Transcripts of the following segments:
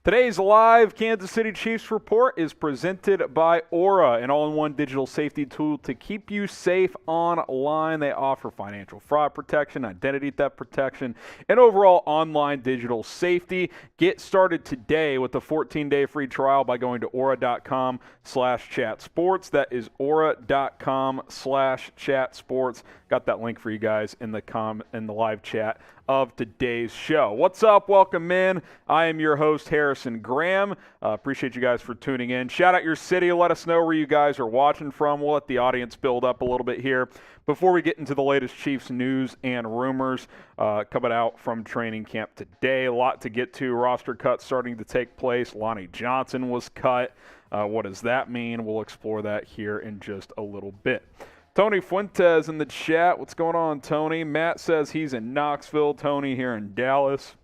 Today's live Kansas City Chiefs report is presented by Aura, an all-in-one digital safety tool to keep you safe online. They offer financial fraud protection, identity theft protection, and overall online digital safety. Get started today with a 14-day free trial by going to aura.com/chatsports. That is aura.com/chatsports. Got that link for you guys in the live chat of today's show. What's up? Welcome in. I am your host, Harrison Graham. Appreciate you guys for tuning in. Shout out your city. Let us know where you guys are watching from. We'll let the audience build up a little bit here before we get into the latest Chiefs news and rumors coming out from training camp today. A lot to get to. Roster cuts starting to take place. Lonnie Johnson was cut. What does that mean? We'll explore that here in just a little bit. Tony Fuentes in the chat. What's going on, Tony? Matt says he's in Knoxville. Tony here in Dallas.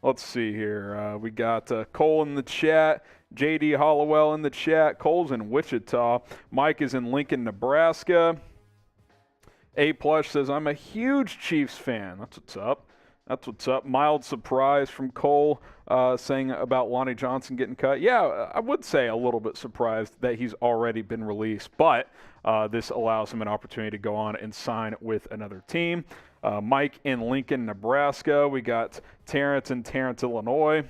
Let's see here. We got Cole in the chat. JD Hollowell in the chat. Cole's in Wichita. Mike is in Lincoln, Nebraska. A Plush says, I'm a huge Chiefs fan. That's what's up. That's what's up. Mild surprise from Cole saying about Lonnie Johnson getting cut. Yeah, I would say a little bit surprised that he's already been released, but this allows him an opportunity to go on and sign with another team. Mike in Lincoln, Nebraska. We got Terrence in Terrence, Illinois.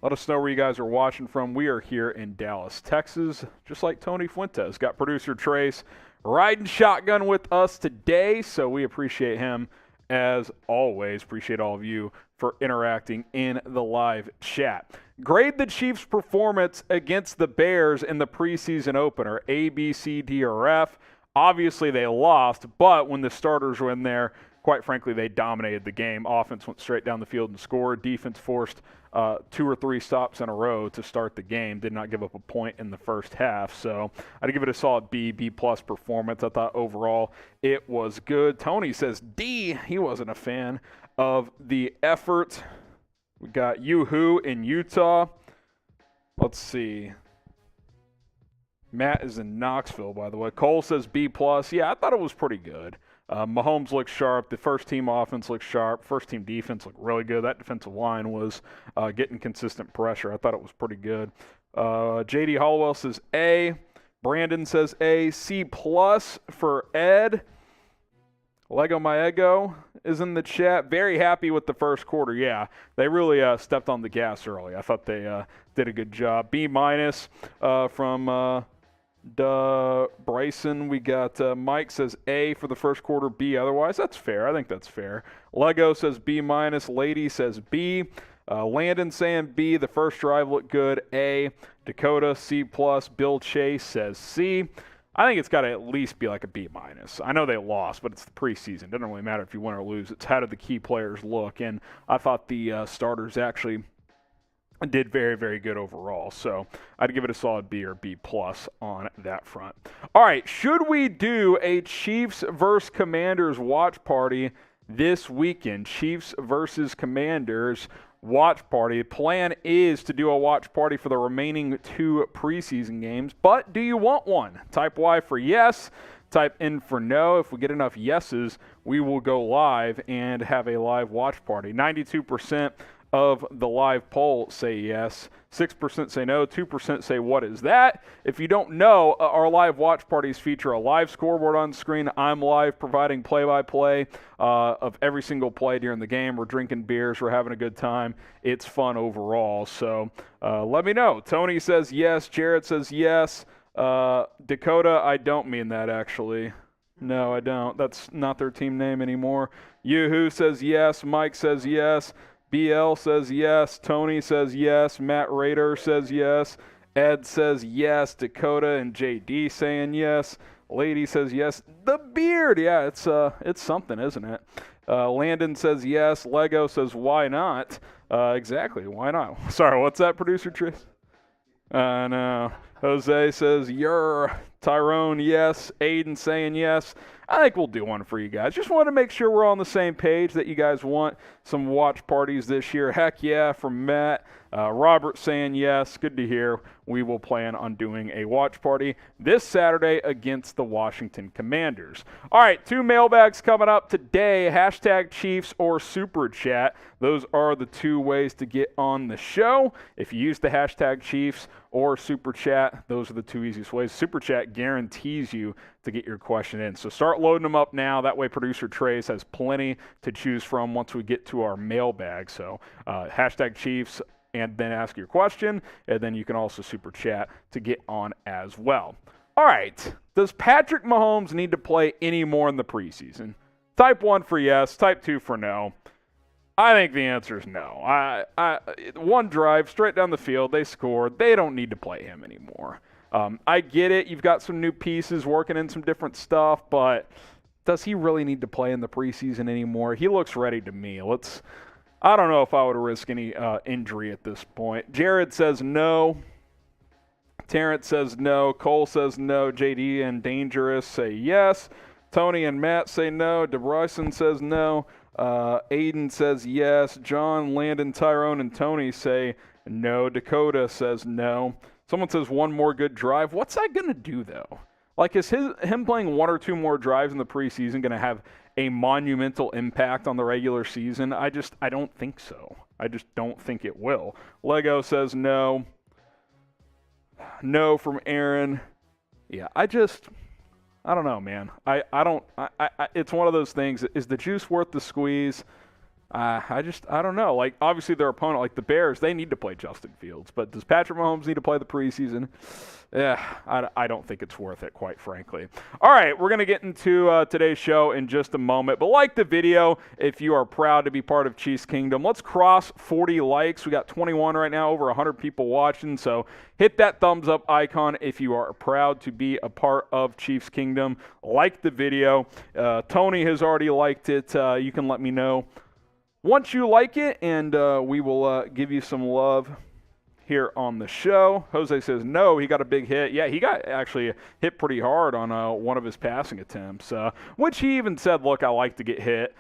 Let us know where you guys are watching from. We are here in Dallas, Texas, just like Tony Fuentes. Got producer Trace riding shotgun with us today, so we appreciate him. As always, appreciate all of you for interacting in the live chat. Grade the Chiefs' performance against the Bears in the preseason opener, A, B, C, D, or F. Obviously, they lost, but when the starters were in there, quite frankly, they dominated the game. Offense went straight down the field and scored. Defense forced 2 or 3 stops in a row to start the game. Did not give up a point in the first half. So I'd give it a solid B, B-plus performance. I thought overall it was good. Tony says D. He wasn't a fan of the effort. We got Yoo-Hoo in Utah. Let's see. Matt is in Knoxville, by the way. Cole says B+. Yeah, I thought it was pretty good. Mahomes looked sharp. The first-team offense looked sharp. First-team defense looked really good. That defensive line was getting consistent pressure. I thought it was pretty good. J.D. Hollowell says A. Brandon says A. C+ for Ed. Lego My Ego is in the chat. Very happy with the first quarter. Yeah, they really stepped on the gas early. I thought they did a good job. B- from Bryson. We got Mike says A for the first quarter, B otherwise. That's fair. I think that's fair. Lego says B-. Lady says B. Landon saying B. The first drive looked good. A. Dakota C+. Bill Chase says C. I think it's got to at least be like a B-. I know they lost, but it's the preseason. It doesn't really matter if you win or lose. It's how did the key players look. And I thought the starters actually did very, very good overall. So I'd give it a solid B or B+ on that front. All right, should we do a Chiefs versus Commanders watch party this weekend? Chiefs versus Commanders watch party. Plan is to do a watch party for the remaining 2 preseason games, but do you want one? Type Y for yes, type N for no. If we get enough yeses, we will go live and have a live watch party. 92% of the live poll say yes, 6% say no, 2% say what is that? If you don't know, our live watch parties feature a live scoreboard on screen. I'm live providing play-by-play of every single play during the game. We're drinking beers. We're having a good time. It's fun overall. So let me know. Tony says yes. Jared says yes. Dakota, I don't mean that actually. No, I don't. That's not their team name anymore. Yoo-Hoo says yes. Mike says yes. BL says yes. Tony says yes. Matt Rader says yes. Ed says yes. Dakota and JD saying yes. Lady says yes. The beard, yeah, it's something, isn't it? Landon says yes. Lego says why not? Exactly, why not? Sorry, what's that, producer Tris? No. Jose says you're. Tyrone, yes. Aiden saying yes. I think we'll do one for you guys. Just want to make sure we're all on the same page, that you guys want some watch parties this year. Heck yeah, from Matt. Robert saying yes. Good to hear. We will plan on doing a watch party this Saturday against the Washington Commanders. All right, 2 mailbags coming up today. Hashtag Chiefs or Super Chat. Those are the 2 ways to get on the show. If you use the hashtag Chiefs or Super Chat, those are the 2 easiest ways. Super Chat guarantees you to get your question in. So start loading them up now. That way producer Trace has plenty to choose from once we get to our mailbag. So hashtag Chiefs, and then ask your question, and then you can also Super Chat to get on as well. All right, does Patrick Mahomes need to play any more in the preseason? Type 1 for yes, type 2 for no. I think the answer is no. One drive, straight down the field, they scored. They don't need to play him anymore. I get it. You've got some new pieces working in some different stuff, but does he really need to play in the preseason anymore? He looks ready to me. I don't know if I would risk any injury at this point. Jared says no. Terrence says no. Cole says no. JD and Dangerous say yes. Tony and Matt say no. DeBryson says no. Aiden says yes. John, Landon, Tyrone, and Tony say no. Dakota says no. Someone says one more good drive. What's that going to do, though? Like, is him playing 1 or 2 more drives in the preseason going to have a monumental impact on the regular season? I don't think so. I just don't think it will. Lego says no. No from Aaron. Yeah, I don't know, man. It's one of those things. Is the juice worth the squeeze? I don't know. Like, obviously their opponent, like the Bears, they need to play Justin Fields. But does Patrick Mahomes need to play the preseason? Yeah, I don't think it's worth it, quite frankly. All right, we're going to get into today's show in just a moment. But like the video if you are proud to be part of Chiefs Kingdom. Let's cross 40 likes. We got 21 right now, over 100 people watching. So hit that thumbs up icon if you are proud to be a part of Chiefs Kingdom. Like the video. Tony has already liked it. You can let me know once you like it, and we will give you some love here on the show. Jose says no, he got a big hit. Yeah, he got actually hit pretty hard on one of his passing attempts, which he even said, look, I like to get hit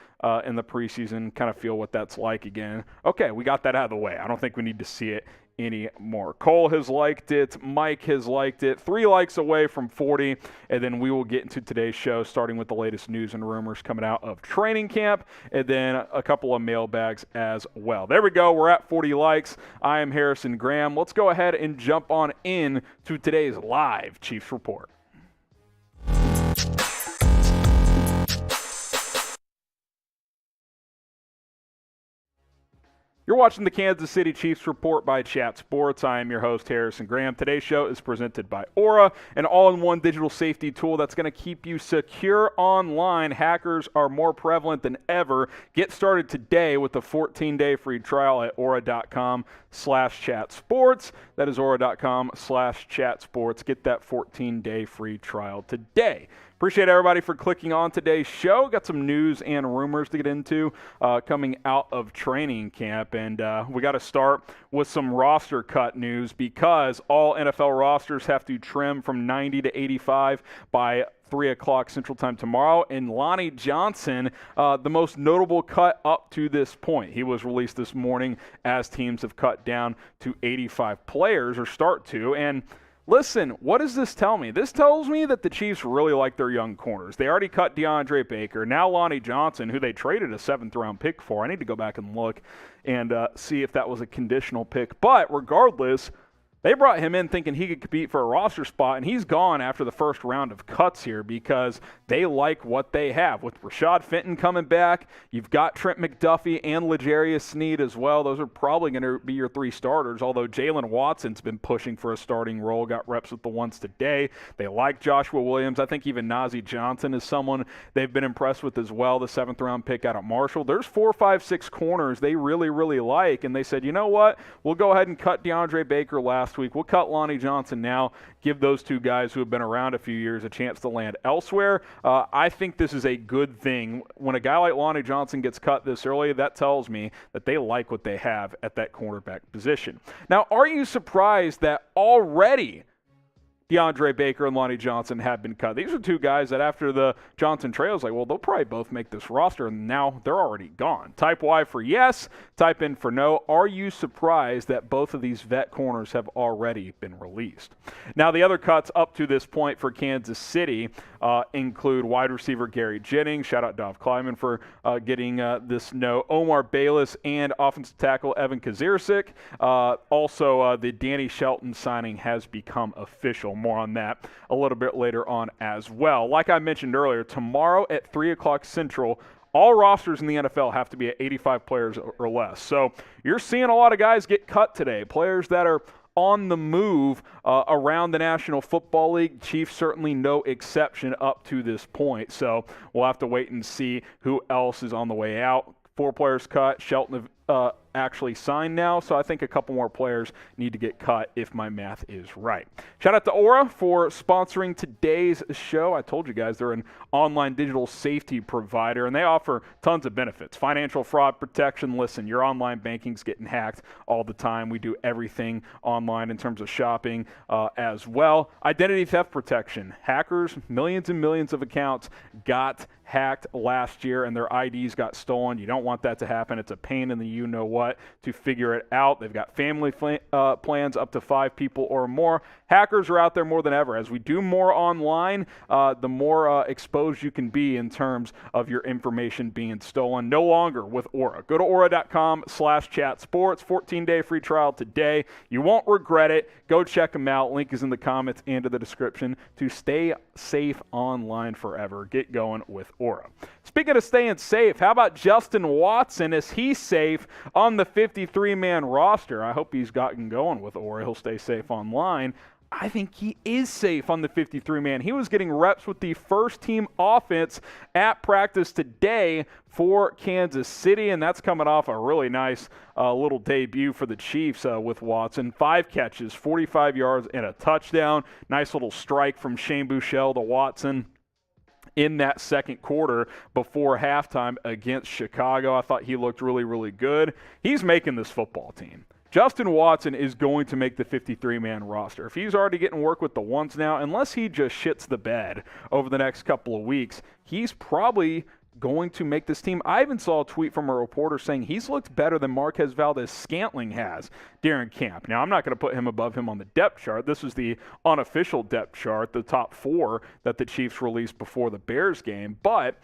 in the preseason, kind of feel what that's like again. Okay, we got that out of the way. I don't think we need to see it anymore. Cole has liked it. Mike has liked it. 3 likes away from 40, and then we will get into today's show, starting with the latest news and rumors coming out of training camp, and then a couple of mailbags as well. There we go. We're at 40 likes. I am Harrison Graham. Let's go ahead and jump on in to today's live Chiefs Report. You're watching the Kansas City Chiefs Report by Chat Sports. I am your host, Harrison Graham. Today's show is presented by Aura, an all-in-one digital safety tool that's going to keep you secure online. Hackers are more prevalent than ever. Get started today with a 14-day free trial at aura.com/chatsports. That is aura.com/chatsports. Get that 14-day free trial today. Appreciate everybody for clicking on today's show. Got some news and rumors to get into coming out of training camp. And we got to start with some roster cut news, because all NFL rosters have to trim from 90 to 85 by 3 o'clock Central Time tomorrow. And Lonnie Johnson, the most notable cut up to this point. He was released this morning as teams have cut down to 85 players, or start to. And listen, what does this tell me? This tells me that the Chiefs really like their young corners. They already cut DeAndre Baker. Now Lonnie Johnson, who they traded a 7th-round pick for. I need to go back and look and see if that was a conditional pick. But regardless, they brought him in thinking he could compete for a roster spot, and he's gone after the first round of cuts here because they like what they have. With Rashad Fenton coming back, you've got Trent McDuffie and L'Jarius Sneed as well. Those are probably going to be your 3 starters, although Jalen Watson's been pushing for a starting role, got reps with the ones today. They like Joshua Williams. I think even Nazeeh Johnson is someone they've been impressed with as well, the 7th-round pick out of Marshall. There's 4, 5, 6 corners they really, really like, and they said, you know what, we'll go ahead and cut DeAndre Baker last week. We'll cut Lonnie Johnson now, give those 2 guys who have been around a few years a chance to land elsewhere. I think this is a good thing. When a guy like Lonnie Johnson gets cut this early, that tells me that they like what they have at that cornerback position. Now, are you surprised that already DeAndre Baker and Lonnie Johnson have been cut. These are two guys that after the Johnson trade, I was like, well, they'll probably both make this roster, and now they're already gone. Type Y for yes, type in for no. Are you surprised that both of these vet corners have already been released? Now, the other cuts up to this point for Kansas City include wide receiver Gary Jennings. Shout out Dov Kleiman for getting this note. Omar Bayless and offensive tackle Evin Ksiezarczyk. Also, the Danny Shelton signing has become official. More on that a little bit later on as well. Like I mentioned earlier, tomorrow at 3 o'clock Central, all rosters in the NFL have to be at 85 players or less. So you're seeing a lot of guys get cut today, players that are on the move around the National Football League. Chiefs certainly no exception up to this point. So we'll have to wait and see who else is on the way out. 4 players cut. Shelton actually signed now, so I think a couple more players need to get cut if my math is right. Shout out to Aura for sponsoring today's show. I told you guys they're an online digital safety provider, and they offer tons of benefits. Financial fraud protection. Listen, your online banking's getting hacked all the time. We do everything online in terms of shopping as well. Identity theft protection. Hackers, millions and millions of accounts got hacked last year, and their IDs got stolen. You don't want that to happen. It's a pain in the you-know-what to figure it out. They've got family plans up to 5 people or more. Hackers are out there more than ever. As we do more online, the more exposed you can be in terms of your information being stolen. No longer with Aura. Go to aura.com/chatsports. 14-day free trial today. You won't regret it. Go check them out. Link is in the comments and in the description to stay safe online forever. Get going with Aura. Speaking of staying safe, how about Justin Watson? Is he safe on the 53-man roster? I hope he's gotten going with Aura. He'll stay safe online. I think he is safe on the 53-man. He was getting reps with the first-team offense at practice today for Kansas City, and that's coming off a really nice little debut for the Chiefs with Watson. 5 catches, 45 yards, and a touchdown. Nice little strike from Shane Buechele to Watson in that second quarter before halftime against Chicago. I thought he looked really, really good. He's making this football team. Justin Watson is going to make the 53-man roster. If he's already getting work with the ones now, unless he just shits the bed over the next couple of weeks, he's probably going to make this team. I even saw a tweet from a reporter saying he's looked better than Marquez Valdes-Scantling has during camp. Now, I'm not going to put him above him on the depth chart. This is the unofficial depth chart, the top 4 that the Chiefs released before the Bears game. But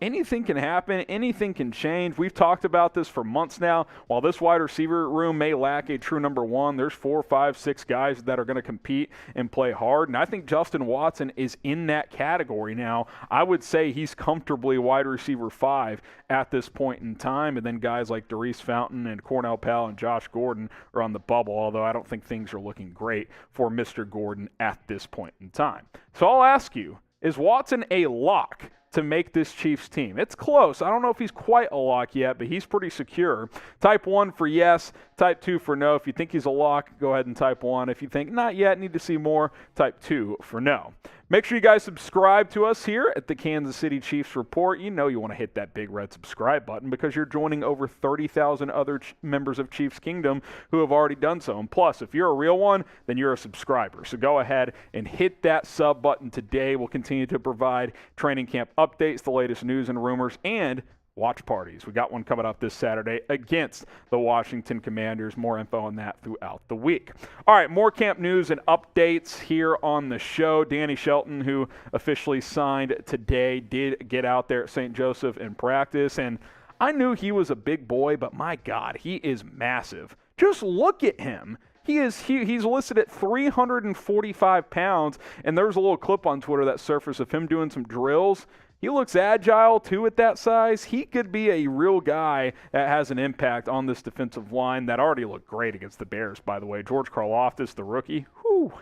anything can happen. Anything can change. We've talked about this for months now. While this wide receiver room may lack a true number 1, there's 4, 5, 6 guys that are going to compete and play hard. And I think Justin Watson is in that category now. I would say he's comfortably wide receiver 5 at this point in time, and then guys like Darius Fountain and Cornell Powell and Josh Gordon are on the bubble, although I don't think things are looking great for Mr. Gordon at this point in time. So I'll ask you, is Watson a lock to make this Chiefs team? It's close. I don't know if he's quite a lock yet, but he's pretty secure. Type 1 for yes, type 2 for no. If you think he's a lock, go ahead and type 1. If you think not yet, need to see more, type 2 for no. Make sure you guys subscribe to us here at the Kansas City Chiefs Report. You know you want to hit that big red subscribe button because you're joining over 30,000 other members of Chiefs Kingdom who have already done so. And plus, if you're a real one, then you're a subscriber. So go ahead and hit that sub button today. We'll continue to provide training camp updates, the latest news and rumors, and watch parties. We got one coming up this Saturday against the Washington Commanders. More info on that throughout the week. All right, more camp news and updates here on the show. Danny Shelton, who officially signed today, did get out there at St. Joseph in practice, and I knew he was a big boy, but my God, he is massive. Just look at him. He's listed at 345 pounds, and there's a little clip on Twitter that surfaced of him doing some drills. He looks agile, too, at that size. He could be a real guy that has an impact on this defensive line that already looked great against the Bears, by the way. George Karlaftis, the rookie,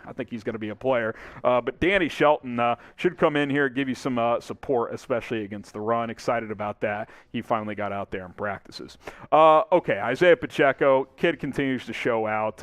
I think he's going to be a player. But Danny Shelton should come in here, give you some support, especially against the run. Excited about that. He finally got out there and practices. Okay, Isaiah Pacheco, kid continues to show out.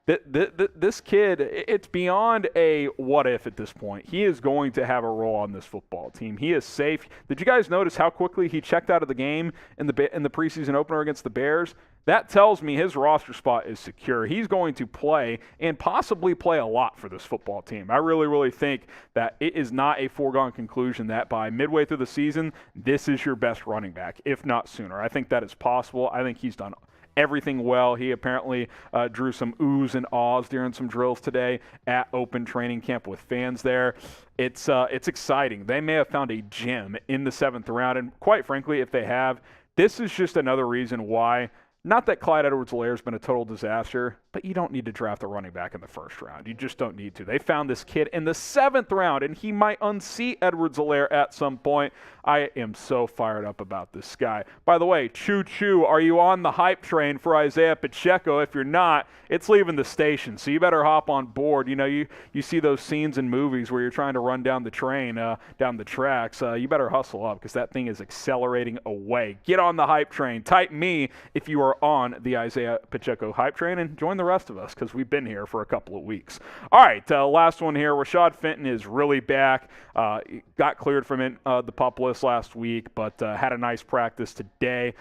This kid, it's beyond a what if at this point. He is going to have a role on this football team. He is safe. Did you guys notice how quickly he checked out of the game in the preseason opener against the Bears? That tells me his roster spot is secure. He's going to play and possibly play a lot for this football team. I really, really think that it is not a foregone conclusion that by midway through the season, this is your best running back, if not sooner. I think that is possible. I think he's done everything well. He apparently drew some oohs and ahs during some drills today at open training camp with fans there. It's exciting. They may have found a gem in the 7th round, and quite frankly, if they have, this is just another reason why. Not that Clyde Edwards-Helaire has been a total disaster, but you don't need to draft a running back in the 1st round. You just don't need to. They found this kid in the 7th round, and he might unseat Edwards-Helaire at some point. I am so fired up about this guy. By the way, choo-choo, are you on the hype train for Isaih Pacheco? If you're not, it's leaving the station, so you better hop on board. You know, you see those scenes in movies where you're trying to run down the train, down the tracks. You better hustle up because that thing is accelerating away. Get on the hype train. Type me if you are on the Isaih Pacheco hype train, and join the rest of us because we've been here for a couple of weeks. All right, last one here. Rashad Fenton is really back. Got cleared from the PUP list last week, but had a nice practice today.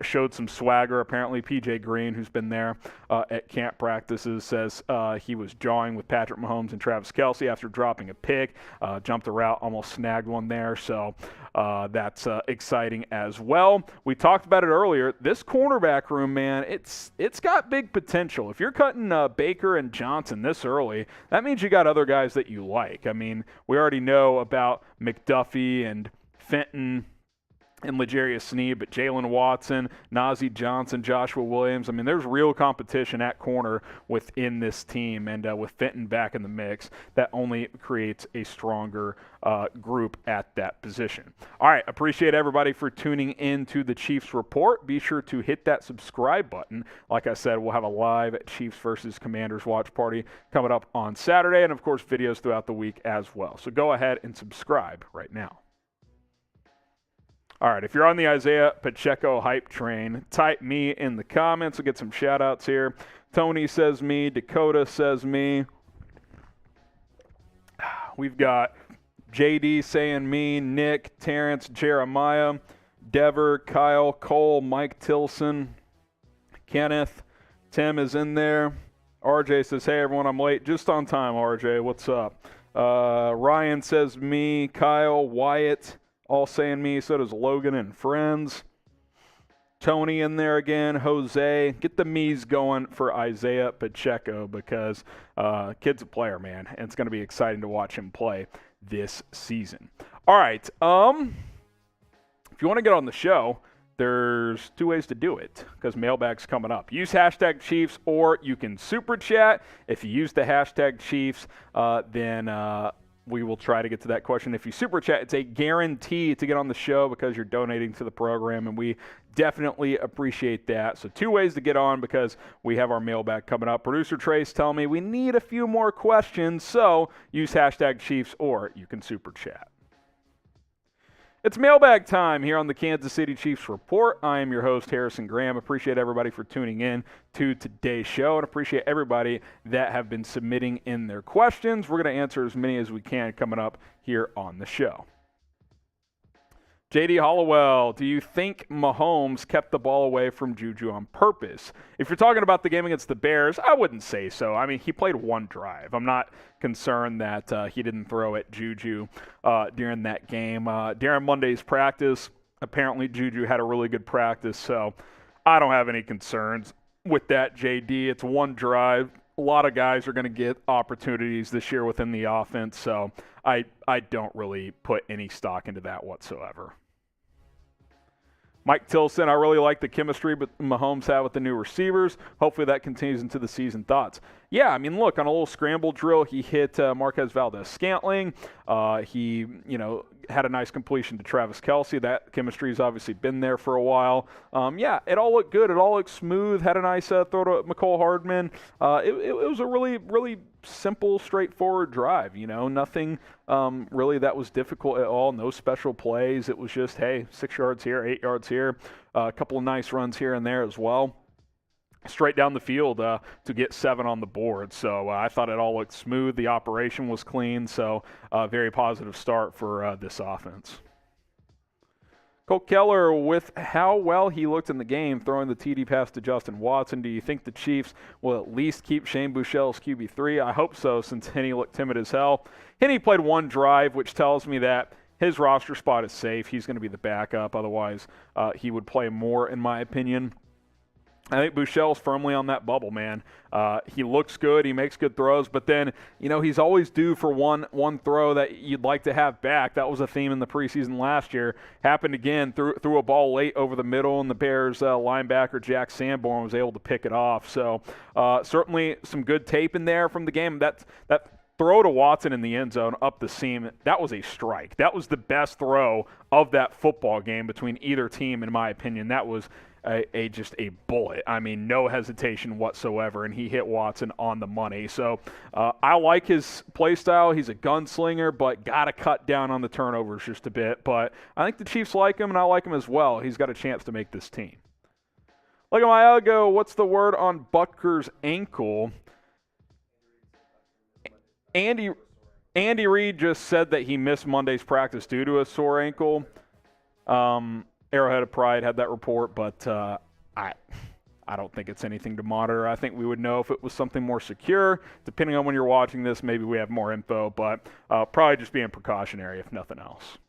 Showed some swagger. Apparently, PJ Green, who's been there at camp practices, says he was jawing with Patrick Mahomes and Travis Kelce after dropping a pick. Jumped a route, almost snagged one there. So that's exciting as well. We talked about it earlier. This cornerback room, man, it's got big potential. If you're cutting Baker and Johnson this early, that means you got other guys that you like. I mean, we already know about McDuffie and Fenton and L'Jarius Sneed, but Jalen Watson, Nazeeh Johnson, Joshua Williams. I mean, there's real competition at corner within this team, and with Fenton back in the mix, that only creates a stronger group at that position. All right, appreciate everybody for tuning in to the Chiefs Report. Be sure to hit that subscribe button. Like I said, we'll have a live Chiefs versus Commanders watch party coming up on Saturday, and of course, videos throughout the week as well. So go ahead and subscribe right now. All right, if you're on the Isaih Pacheco hype train, type me in the comments. We'll get some shout-outs here. Tony says me. Dakota says me. We've got JD saying me, Nick, Terrence, Jeremiah, Dever, Kyle, Cole, Mike Tilson, Kenneth, Tim is in there. RJ says, hey, everyone, I'm late. Just on time, RJ. What's up? Ryan says me, Kyle, Wyatt, all saying me. So does Logan and friends. Tony in there again. Jose. Get the me's going for Isaih Pacheco because kid's a player, man. And it's going to be exciting to watch him play this season. All right. If you want to get on the show, there's 2 ways to do it because mailbag's coming up. Use hashtag Chiefs or you can super chat. If you use the hashtag Chiefs, then we will try to get to that question. If you super chat, it's a guarantee to get on the show because you're donating to the program, and we definitely appreciate that. So 2 ways to get on because we have our mailbag coming up. Producer Trace telling me we need a few more questions, so use hashtag Chiefs or you can super chat. It's mailbag time here on the Kansas City Chiefs Report. I am your host, Harrison Graham. Appreciate everybody for tuning in to today's show, and appreciate everybody that have been submitting in their questions. We're going to answer as many as we can coming up here on the show. JD Hollowell, do you think Mahomes kept the ball away from Juju on purpose? If you're talking about the game against the Bears, I wouldn't say so. I mean, he played one drive. I'm not concerned that he didn't throw at Juju during that game. During Monday's practice, apparently Juju had a really good practice, so I don't have any concerns with that, JD. It's one drive. A lot of guys are going to get opportunities this year within the offense, so I don't really put any stock into that whatsoever. Mike Tilson, I really like the chemistry but Mahomes had with the new receivers. Hopefully that continues into the season. Thoughts? Yeah, I mean, look, on a little scramble drill, he hit Marquez Valdez-Scantling. He, had a nice completion to Travis Kelce. That chemistry's obviously been there for a while. Yeah, it all looked good. It all looked smooth. Had a nice throw to McCole Hardman. It was a really, really simple, straightforward drive. Nothing really that was difficult at all. No special plays. It was just, hey, 6 yards here, 8 yards here. A couple of nice runs here and there as well. straight down the field to get 7 on the board. So I thought it all looked smooth. The operation was clean. So very positive start for this offense. Colt Keller, with how well he looked in the game, throwing the TD pass to Justin Watson, do you think the Chiefs will at least keep Shane Buechele's QB3? I hope so, since Henne looked timid as hell. Henne played 1 drive, which tells me that his roster spot is safe. He's going to be the backup. Otherwise, he would play more, in my opinion. I think Buechele's firmly on that bubble, man. He looks good. He makes good throws. But then, he's always due for one throw that you'd like to have back. That was a theme in the preseason last year. Happened again. Threw a ball late over the middle, and the Bears linebacker Jack Sanborn was able to pick it off. So certainly some good tape in there from the game. That throw to Watson in the end zone up the seam, that was a strike. That was the best throw of that football game between either team, in my opinion. That was just a bullet. I mean, no hesitation whatsoever, and he hit Watson on the money. So I like his play style. He's a gunslinger, but got to cut down on the turnovers just a bit. But I think the Chiefs like him, and I like him as well. He's got a chance to make this team. Look at my algo. What's the word on Butker's ankle? Andy Reid just said that he missed Monday's practice due to a sore ankle. Arrowhead of Pride had that report, but I don't think it's anything to monitor. I think we would know if it was something more secure. Depending on when you're watching this, maybe we have more info, but probably just being precautionary if nothing else.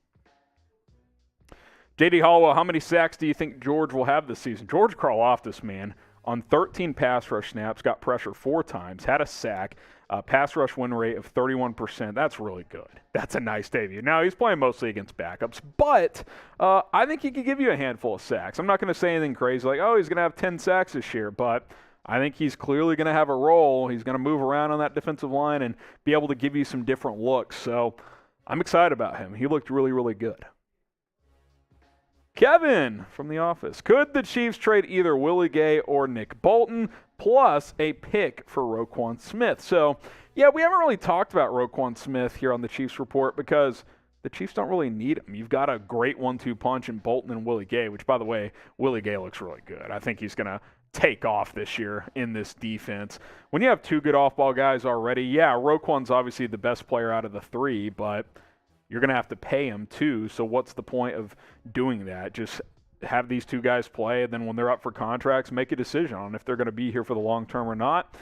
J.D. Hollowell, how many sacks do you think George will have this season? George Karlaftis, man, on 13 pass rush snaps, got pressure 4 times, had a sack. Pass rush win rate of 31%. That's really good. That's a nice debut. Now, he's playing mostly against backups, but I think he could give you a handful of sacks. I'm not going to say anything crazy like, he's going to have 10 sacks this year, but I think he's clearly going to have a role. He's going to move around on that defensive line and be able to give you some different looks. So I'm excited about him. He looked really, really good. Kevin from The Office. Could the Chiefs trade either Willie Gay or Nick Bolton plus a pick for Roquan Smith? So, yeah, we haven't really talked about Roquan Smith here on the Chiefs Report because the Chiefs don't really need him. You've got a great 1-2 punch in Bolton and Willie Gay, which, by the way, Willie Gay looks really good. I think he's going to take off this year in this defense. When you have 2 good off-ball guys already, yeah, Roquan's obviously the best player out of the 3, but you're going to have to pay him too, so what's the point of doing that? Just have these 2 guys play, and then when they're up for contracts, make a decision on if they're going to be here for the long term or not.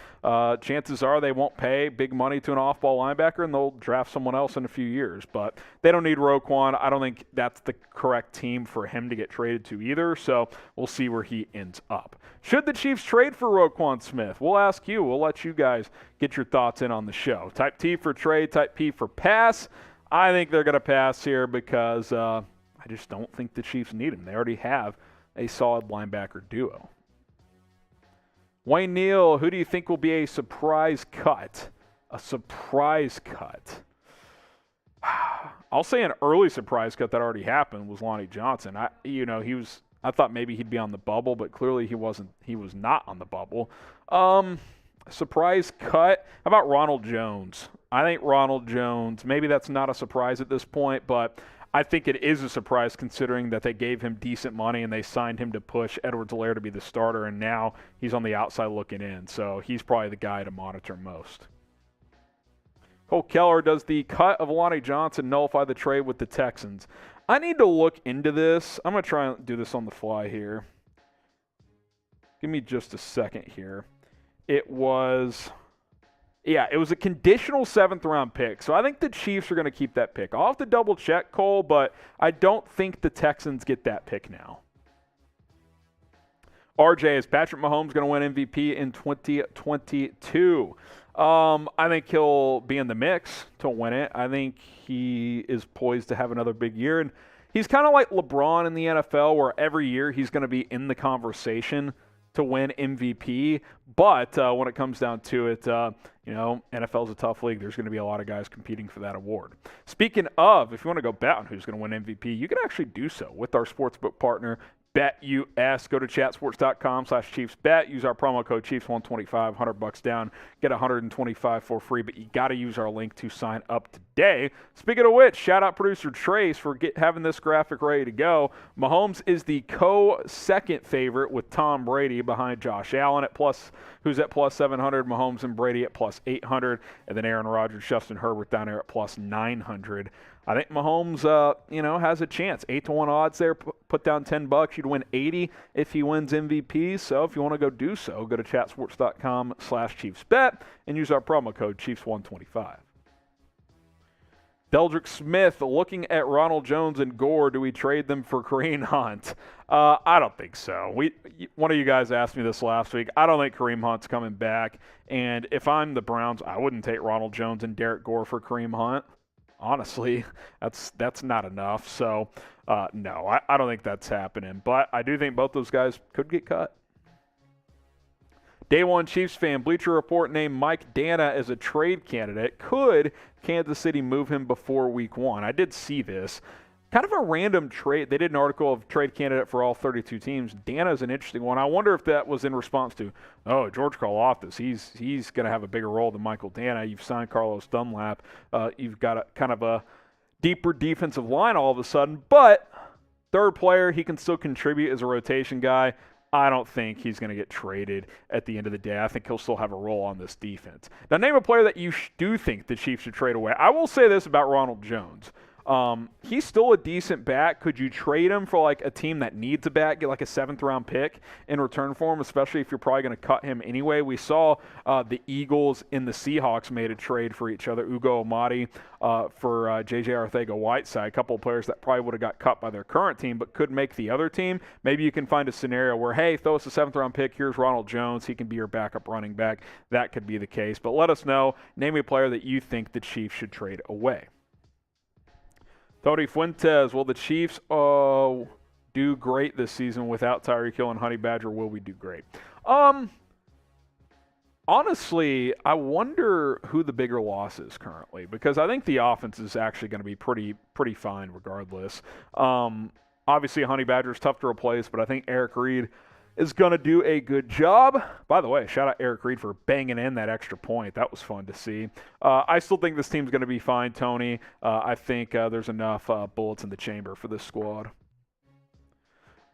Chances are they won't pay big money to an off-ball linebacker, and they'll draft someone else in a few years. But they don't need Roquan. I don't think that's the correct team for him to get traded to either, so we'll see where he ends up. Should the Chiefs trade for Roquan Smith? We'll ask you. We'll let you guys get your thoughts in on the show. Type T for trade, type P for pass. I think they're going to pass here because I just don't think the Chiefs need him. They already have a solid linebacker duo. Wayne Neal, who do you think will be a surprise cut? A surprise cut. I'll say an early surprise cut that already happened was Lonnie Johnson. I thought maybe he'd be on the bubble, but clearly he wasn't. He was not on the bubble. Surprise cut. How about Ronald Jones? I think Ronald Jones, maybe that's not a surprise at this point, but I think it is a surprise considering that they gave him decent money and they signed him to push Edwards-Helaire to be the starter, and now he's on the outside looking in. So he's probably the guy to monitor most. Cole Keller, does the cut of Lonnie Johnson nullify the trade with the Texans? I need to look into this. I'm going to try and do this on the fly here. Give me just a second here. It was a conditional 7th-round pick. So I think the Chiefs are going to keep that pick. I'll have to double-check, Cole, but I don't think the Texans get that pick now. RJ, is Patrick Mahomes going to win MVP in 2022? I think he'll be in the mix to win it. I think he is poised to have another big year. And he's kind of like LeBron in the NFL, where every year he's going to be in the conversation to win MVP, but when it comes down to it, NFL's a tough league. There's going to be a lot of guys competing for that award. Speaking of, if you want to go bet on who's going to win MVP, you can actually do so with our sportsbook partner, BetUS. Go to chatsports.com/ChiefsBet. Use our promo code Chiefs125, $100 down, get $125 for free. But you got to use our link to sign up today. Speaking of which, shout out producer Trace for having this graphic ready to go. Mahomes is the co-second favorite with Tom Brady behind Josh Allen who's at plus 700. Mahomes and Brady at plus 800, and then Aaron Rodgers, Justin Herbert down there at plus 900. I think Mahomes, has a chance. 8-1 odds there. Put down $10. You'd win 80 if he wins MVP. So if you want to go do so, go to chatsports.com/ChiefsBet and use our promo code Chiefs125. Deldrick Smith, looking at Ronald Jones and Gore, do we trade them for Kareem Hunt? I don't think so. One of you guys asked me this last week. I don't think Kareem Hunt's coming back. And if I'm the Browns, I wouldn't take Ronald Jones and Derek Gore for Kareem Hunt. Honestly, that's not enough. So, no, I don't think that's happening. But I do think both those guys could get cut. Day one Chiefs fan, Bleacher Report named Mike Dana as a trade candidate. Could Kansas City move him before week 1? I did see this. Kind of a random trade. They did an article of trade candidate for all 32 teams. Dana's an interesting one. I wonder if that was in response to, George Karlaftis. He's going to have a bigger role than Michael Dana. You've signed Carlos Dunlap. You've got kind of a deeper defensive line all of a sudden. But third player, he can still contribute as a rotation guy. I don't think he's going to get traded at the end of the day. I think he'll still have a role on this defense. Now, name a player that you do think the Chiefs should trade away. I will say this about Ronald Jones. He's still a decent back. Could you trade him for like a team that needs a back, get like a 7th-round pick in return for him, especially if you're probably going to cut him anyway? We saw the Eagles and the Seahawks made a trade for each other. Ugo Amadi for J.J. Arcega-Whiteside, a couple of players that probably would have got cut by their current team but could make the other team. Maybe you can find a scenario where, hey, throw us a 7th-round pick. Here's Ronald Jones. He can be your backup running back. That could be the case. But let us know. Name a player that you think the Chiefs should trade away. Tony Fuentes, will the Chiefs do great this season without Tyreek Hill and Honey Badger? Will we do great? Honestly, I wonder who the bigger loss is currently, because I think the offense is actually going to be pretty fine regardless. Obviously, Honey Badger is tough to replace, but I think Eric Reed is going to do a good job. By the way, shout out Eric Reed for banging in that extra point. That was fun to see. I still think this team's going to be fine, Tony. I think there's enough bullets in the chamber for this squad.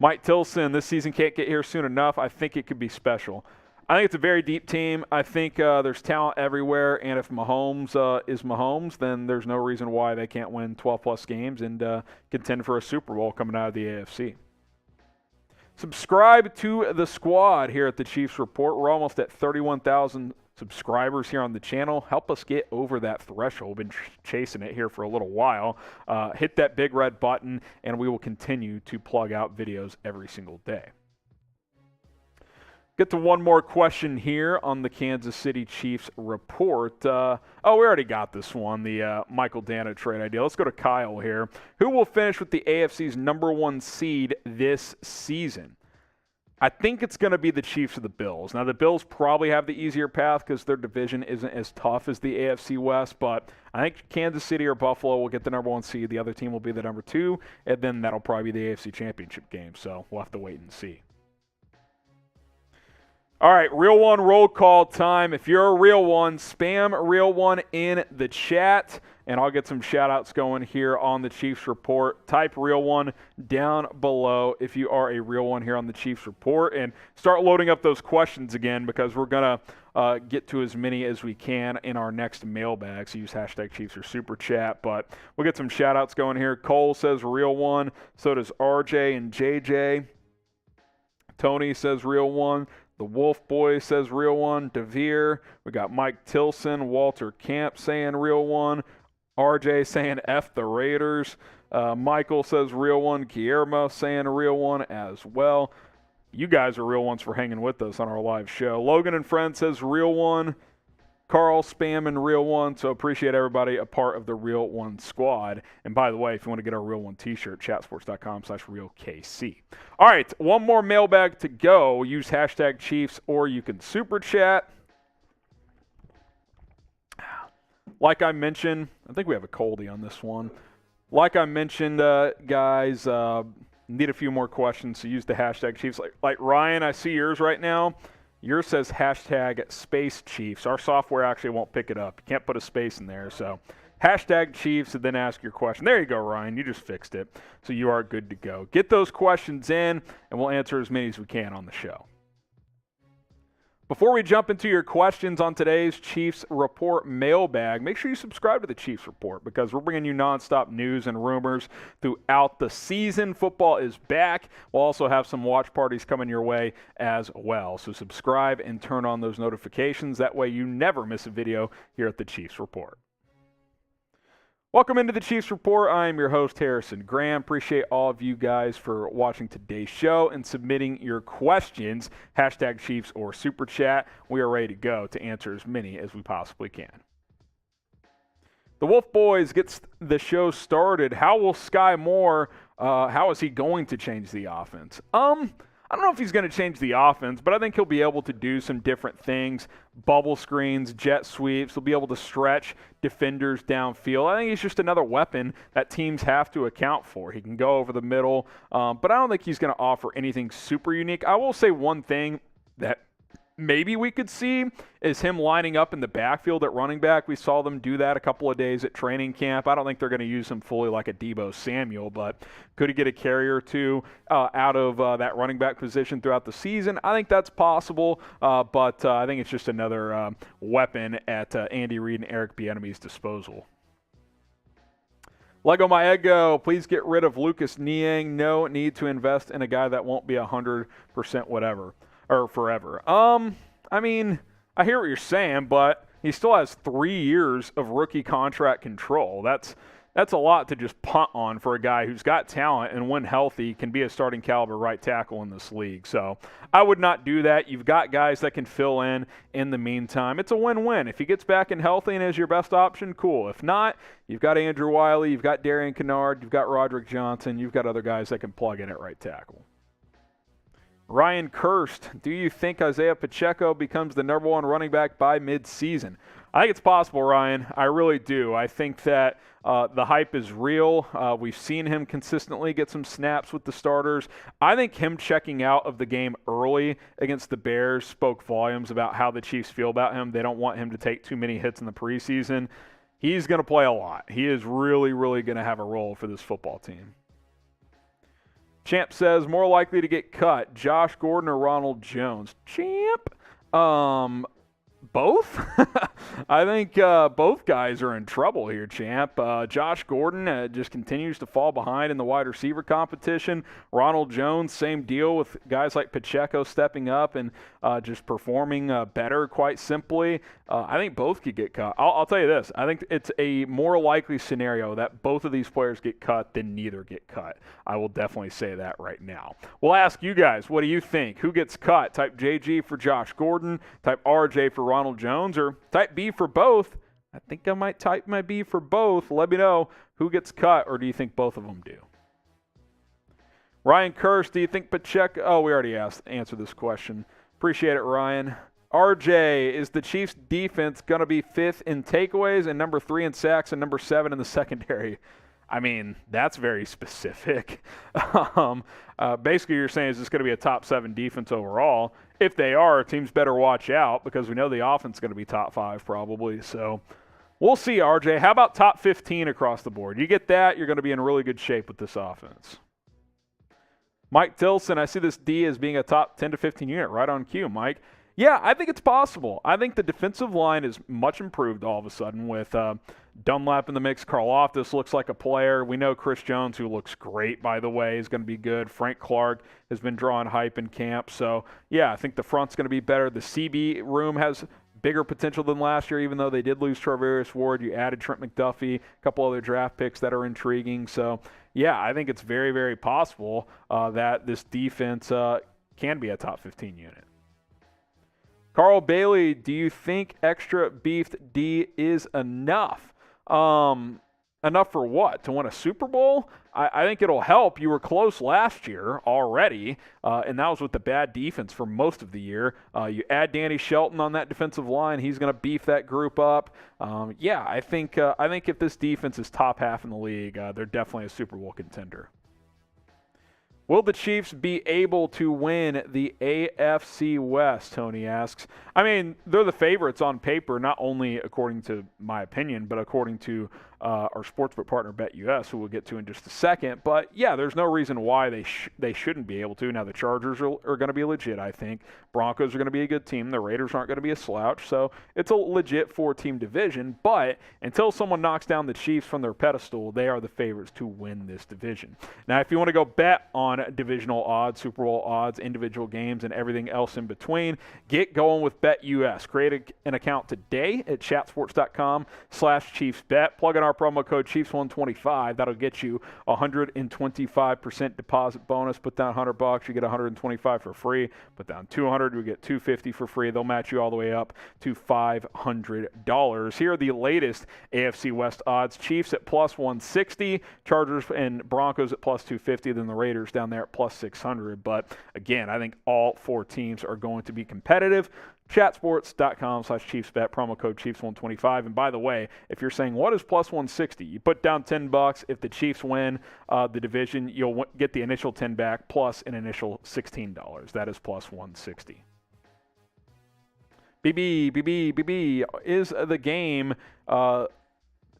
Mike Tilson, this season can't get here soon enough. I think it could be special. I think it's a very deep team. I think there's talent everywhere, and if Mahomes is Mahomes, then there's no reason why they can't win 12-plus games and contend for a Super Bowl coming out of the AFC. Subscribe to the squad here at the Chiefs Report. We're almost at 31,000 subscribers here on the channel. Help us get over that threshold. We've been chasing it here for a little while. Hit that big red button, and we will continue to plug out videos every single day. Get to one more question here on the Kansas City Chiefs Report. We already got this one, the Michael Dana trade idea. Let's go to Kyle here. Who will finish with the AFC's #1 seed this season? I think it's going to be the Chiefs or the Bills. Now, the Bills probably have the easier path because their division isn't as tough as the AFC West, but I think Kansas City or Buffalo will get the #1 seed. The other team will be the #2, and then that'll probably be the AFC Championship game, so we'll have to wait and see. All right, Real One roll call time. If you're a Real One, spam Real One in the chat, and I'll get some shout-outs going here on the Chiefs Report. Type Real One down below if you are a Real One here on the Chiefs Report, and start loading up those questions again because we're going to get to as many as we can in our next mailbag. So use hashtag Chiefs or Super Chat, but we'll get some shout-outs going here. Cole says Real One. So does RJ and JJ. Tony says Real One. The Wolf Boy says Real One. DeVere. We got Mike Tilson. Walter Camp saying Real One. RJ saying F the Raiders. Michael says Real One. Guillermo saying Real One as well. You guys are Real Ones for hanging with us on our live show. Logan and Friend says Real One. Carl spamming Real One, so appreciate everybody a part of the Real One squad. And by the way, if you want to get our Real One t-shirt, chatsports.com/RealKC. All right, one more mailbag to go. Use hashtag Chiefs or you can Super Chat. Like I mentioned, I think we have a coldie on this one. Like I mentioned, guys, Need a few more questions, so use the hashtag Chiefs. Like Ryan, I see yours right now. Yours says hashtag Space Chiefs. Our software actually won't pick it up. You can't put a space in there, so hashtag Chiefs and then ask your question. There you go, Ryan. You just fixed it, so you are good to go. Get those questions in, and we'll answer as many as we can on the show. Before we jump into your questions on today's Chiefs Report mailbag, make sure you subscribe to the Chiefs Report because we're bringing you nonstop news and rumors throughout the season. Football is back. We'll also have some watch parties coming your way as well. So subscribe and turn on those notifications. That way you never miss a video here at the Chiefs Report. Welcome into the Chiefs Report. I am your host, Harrison Graham. Appreciate all of you guys for watching today's show and submitting your questions, hashtag Chiefs or Super Chat. We are ready to go to answer as many as we possibly can. The Wolf Boys gets the show started. How will Sky Moore, how is he going to change the offense? I don't know if he's going to change the offense, but I think he'll be able to do some different things. Bubble screens, jet sweeps. He'll be able to stretch defenders downfield. I think he's just another weapon that teams have to account for. He can go over the middle, but I don't think he's going to offer anything super unique. I will say one thing that maybe we could see is him lining up in the backfield at running back. We saw them do that a couple of days at training camp. I don't think they're going to use him fully like a Deebo Samuel, but could he get a carry or two out of that running back position throughout the season? I think that's possible, but I think it's just another weapon at Andy Reid and Eric Bieniemy's disposal. Lego My Ego, please get rid of Lucas Niang. No need to invest in a guy that won't be 100% whatever. Or forever. I mean, I hear what you're saying, but he still has 3 years of rookie contract control. That's a lot to just punt on for a guy who's got talent and when healthy can be a starting caliber right tackle in this league. So I would not do that. You've got guys that can fill in the meantime. It's a win-win. If he gets back and healthy and is your best option, cool. If not, you've got Andrew Wiley, you've got Darian Kennard, you've got Roderick Johnson, you've got other guys that can plug in at right tackle. Ryan Kirst, do you think Isaiah Pacheco becomes the number one running back by midseason? I think it's possible, Ryan. I really do. I think that the hype is real. We've seen him consistently get some snaps with the starters. I think him checking out of the game early against the Bears spoke volumes about how the Chiefs feel about him. They don't want him to take too many hits in the preseason. He's going to play a lot. He is really, really going to have a role for this football team. Champ says, more likely to get cut, Josh Gordon or Ronald Jones? Champ? Both? I think both guys are in trouble here, Champ. Josh Gordon just continues to fall behind in the wide receiver competition. Ronald Jones, same deal with guys like Pacheco stepping up and just performing better, quite simply. I think both could get cut. I'll tell you this. I think it's a more likely scenario that both of these players get cut than neither get cut. I will definitely say that right now. We'll ask you guys, what do you think? Who gets cut? Type JG for Josh Gordon, type RJ for Ronald Jones, or type B for both. I think I might type my B for both. Let me know who gets cut, or do you think both of them do? Ryan Kirsch, do you think Pacheco? Oh, we already answered this question. Appreciate it, Ryan. RJ, is the Chiefs' defense going to be 5th in takeaways and number 3 in sacks and number 7 in the secondary? I mean, that's very specific. Basically, you're saying is this going to be a top 7 defense overall? If they are, teams better watch out because we know the offense is going to be top 5 probably. So we'll see, RJ. How about top 15 across the board? You get that, you're going to be in really good shape with this offense. Mike Tilson, I see this D as being a top 10 to 15 unit. Right on cue, Mike. Yeah, I think it's possible. I think the defensive line is much improved all of a sudden with Dunlap in the mix. Karlaftis looks like a player. We know Chris Jones, who looks great, by the way, is going to be good. Frank Clark has been drawing hype in camp. So, yeah, I think the front's going to be better. The CB room has bigger potential than last year, even though they did lose Charvarius Ward. You added Trent McDuffie, a couple other draft picks that are intriguing. So, yeah, I think it's very, very possible that this defense can be a top 15 unit. Carl Bailey, do you think extra beefed D is enough? Enough for what? To win a Super Bowl? I think it'll help. You were close last year already, and that was with the bad defense for most of the year. You add Danny Shelton on that defensive line, he's going to beef that group up. Yeah, I think if this defense is top half in the league, they're definitely a Super Bowl contender. Will the Chiefs be able to win the AFC West, Tony asks. I mean, they're the favorites on paper, not only according to my opinion, but according to our sportsbook partner BetUS, who we'll get to in just a second. But, yeah, there's no reason why they shouldn't be able to. Now, the Chargers are going to be legit, I think. Broncos are going to be a good team. The Raiders aren't going to be a slouch. So it's a legit four-team division. But until someone knocks down the Chiefs from their pedestal, they are the favorites to win this division. Now, if you want to go bet on divisional odds, Super Bowl odds, individual games, and everything else in between, get going with BetUS. Create an account today at chatsports.com/ChiefsBet. Plug in our promo code Chiefs125. That'll get you a 125% deposit bonus. Put down $100, you get $125 for free. Put down $200, you get $250 for free. They'll match you all the way up to $500. Here are the latest AFC West odds. Chiefs at +160, Chargers and Broncos at +250, then the Raiders down there at +600. But again, I think all four teams are going to be competitive. Chatsports.com/ChiefsBet, promo code Chiefs125. And by the way, if you're saying, what is +160? You put down $10. If the Chiefs win the division, you'll get the initial $10 back plus an initial $16. That is +160. BB, is the game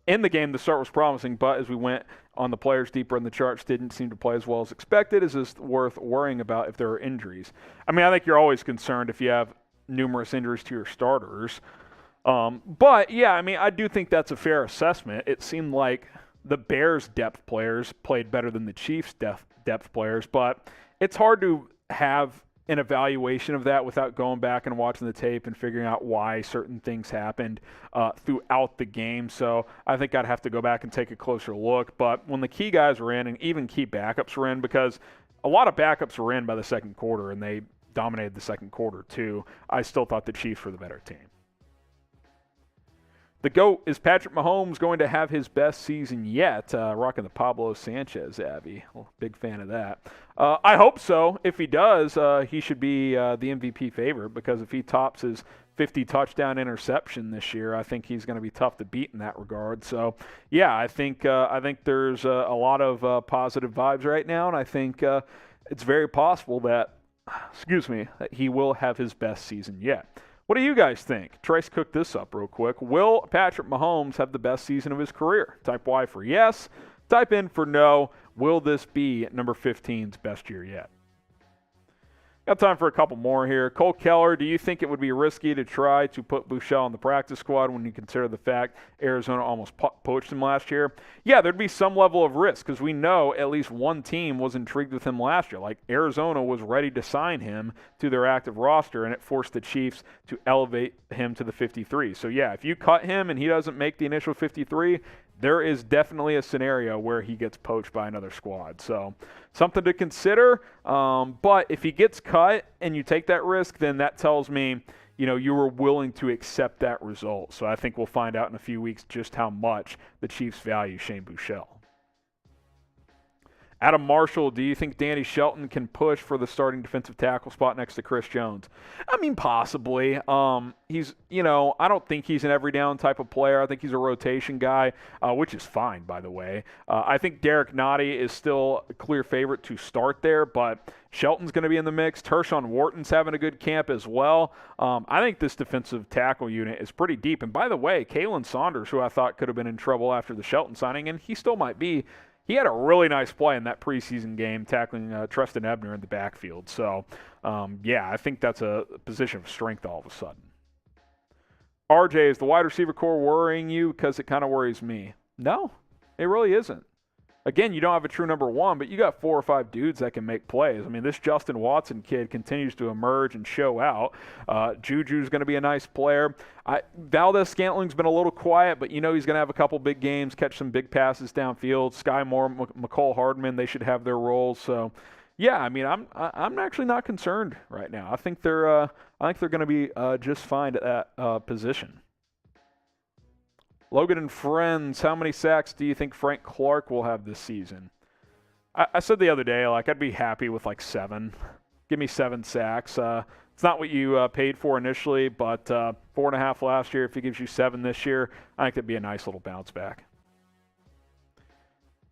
in the game, the start was promising, but as we went on the players deeper in the charts, didn't seem to play as well as expected. Is this worth worrying about if there are injuries? I mean, I think you're always concerned if you have numerous injuries to your starters. But, yeah, I mean, I do think that's a fair assessment. It seemed like the Bears' depth players played better than the Chiefs' depth players, but it's hard to have an evaluation of that without going back and watching the tape and figuring out why certain things happened throughout the game. So I think I'd have to go back and take a closer look. But when the key guys were in, and even key backups were in, because a lot of backups were in by the second quarter, and they dominated the second quarter too, I still thought the Chiefs were the better team. The GOAT, is Patrick Mahomes going to have his best season yet? Rocking the Pablo Sanchez, Abby. Well, big fan of that. I hope so. If he does, he should be the MVP favorite, because if he tops his 50 touchdown interception this year, I think he's going to be tough to beat in that regard. So, yeah, I think there's a lot of positive vibes right now, and I think it's very possible that he will have his best season yet. What do you guys think? Trace cooked this up real quick. Will Patrick Mahomes have the best season of his career? Type Y for yes. Type in for no. Will this be number 15's best year yet? Got time for a couple more here. Cole Keller, do you think it would be risky to try to put Bouchel on the practice squad when you consider the fact Arizona almost poached him last year? Yeah, there'd be some level of risk, because we know at least one team was intrigued with him last year. Like, Arizona was ready to sign him to their active roster, and it forced the Chiefs to elevate him to the 53. So, yeah, if you cut him and he doesn't make the initial 53, there is definitely a scenario where he gets poached by another squad. So something to consider. But if he gets cut and you take that risk, then that tells me, you were willing to accept that result. So I think we'll find out in a few weeks just how much the Chiefs value Shane Bouchel. Adam Marshall, do you think Danny Shelton can push for the starting defensive tackle spot next to Chris Jones? I mean, possibly. He's, I don't think he's an every down type of player. I think he's a rotation guy, which is fine, by the way. I think Derek Nottie is still a clear favorite to start there, but Shelton's going to be in the mix. Tershawn Wharton's having a good camp as well. I think this defensive tackle unit is pretty deep. And by the way, Kalen Saunders, who I thought could have been in trouble after the Shelton signing, and he still might be, he had a really nice play in that preseason game tackling Treston Ebner in the backfield. So, yeah, I think that's a position of strength all of a sudden. RJ, is the wide receiver core worrying you? Because it kind of worries me. No, it really isn't. Again, you don't have a true number one, but you got 4 or 5 dudes that can make plays. I mean, this Justin Watson kid continues to emerge and show out. Juju's going to be a nice player. Valdez-Scantling's been a little quiet, but he's going to have a couple big games, catch some big passes downfield. Sky Moore, McCole Hardman, they should have their roles. So, yeah, I mean, I'm actually not concerned right now. I think they're going to be just fine at that position. Logan and Friends, how many sacks do you think Frank Clark will have this season? I said the other day, I'd be happy with 7. Give me 7 sacks. It's not what you paid for initially, but 4.5 last year. If he gives you 7 this year, I think that'd be a nice little bounce back.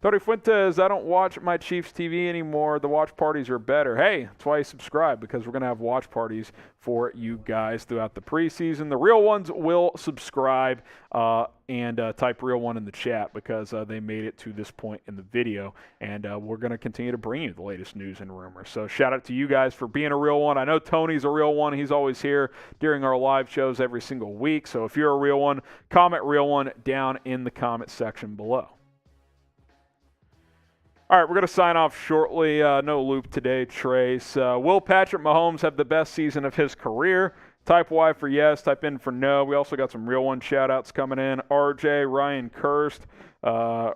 Tony Fuentes, I don't watch my Chiefs TV anymore. The watch parties are better. Hey, that's why you subscribe, because we're going to have watch parties for you guys throughout the preseason. The real ones will subscribe and type real one in the chat, because they made it to this point in the video. And we're going to continue to bring you the latest news and rumors. So shout out to you guys for being a real one. I know Tony's a real one. He's always here during our live shows every single week. So if you're a real one, comment real one down in the comment section below. All right, we're going to sign off shortly. No loop today, Trace. Will Patrick Mahomes have the best season of his career? Type Y for yes, type in for no. We also got some real one shout-outs coming in. RJ, Ryan Kirst,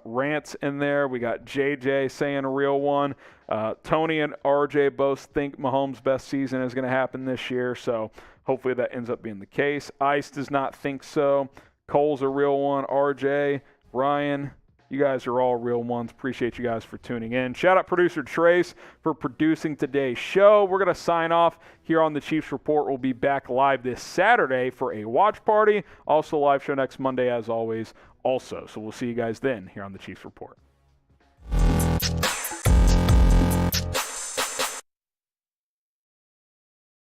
Rants in there. We got JJ saying a real one. Tony and RJ both think Mahomes' best season is going to happen this year, so hopefully that ends up being the case. Ice does not think so. Cole's a real one. RJ, Ryan, you guys are all real ones. Appreciate you guys for tuning in. Shout out producer Trace for producing today's show. We're going to sign off here on the Chiefs Report. We'll be back live this Saturday for a watch party. Also live show next Monday as always also. So we'll see you guys then here on the Chiefs Report.